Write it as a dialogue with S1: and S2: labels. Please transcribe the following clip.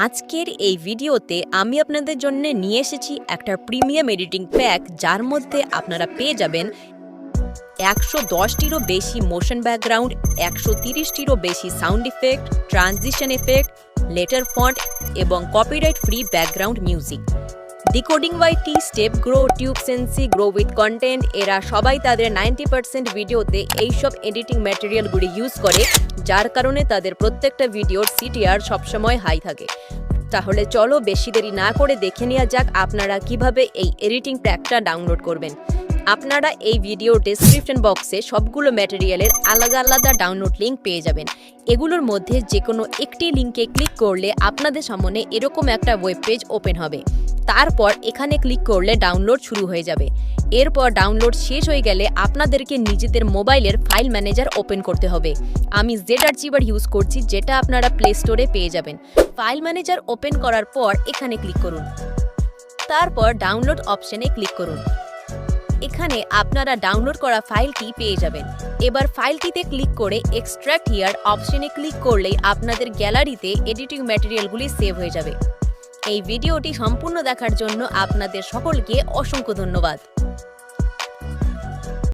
S1: আজকের এই ভিডিওতে আমি আপনাদের জন্য নিয়ে এসেছি একটা প্রিমিয়াম এডিটিং প্যাক, যার মধ্যে আপনারা পেয়ে যাবেন 110টিরও বেশি মোশন ব্যাকগ্রাউন্ড, 130টিরও বেশি sound effect, transition effect, letter font এবং copyright free background music. Decoding YT, step grow, tube sensei, grow with content, এরা সবাই তাদের 90% ভিডিওতে এইসব এডিটিং ম্যাটেরিয়ালগুলি ইউজ করে, যার কারণে তাদের প্রত্যেকটা ভিডিওর সিটিআর সবসময় হাই থাকে। তাহলে চলো বেশি দেরি না করে দেখে নেওয়া যাক আপনারা কিভাবে এই এডিটিং প্যাকটা ডাউনলোড করবেন। আপনারা এই ভিডিওর ডেসক্রিপশন বক্সে সবগুলো ম্যাটেরিয়ালের আলাদা আলাদা ডাউনলোড লিঙ্ক পেয়ে যাবেন। এগুলোর মধ্যে যে কোনো একটি লিঙ্কে ক্লিক করলে আপনাদের সামনে এরকম একটা ওয়েব পেজ ওপেন হবে। তারপর এখানে ক্লিক করলে ডাউনলোড শুরু হয়ে যাবে। এরপর ডাউনলোড শেষ হয়ে গেলে আপনাদেরকে নিজেদের মোবাইলের ফাইল ম্যানেজার ওপেন করতে হবে। আমি ZArchiver ইউজ করছি, যেটা আপনারা প্লে স্টোরে পেয়ে যাবেন। ফাইল ম্যানেজার ওপেন করার পর এখানে ক্লিক করুন, তারপর ডাউনলোড অপশনে ক্লিক করুন। এখানে আপনারা ডাউনলোড করা ফাইলটি পেয়ে যাবেন। এবার ফাইলটিতে ক্লিক করে এক্সট্রাক্ট হিয়ার অপশনে ক্লিক করলেই আপনাদের গ্যালারিতে এডিটিং ম্যাটেরিয়ালগুলি সেভ হয়ে যাবে। এই ভিডিওটি সম্পূর্ণ দেখার জন্য আপনাদের সকলকে অসংখ্য ধন্যবাদ।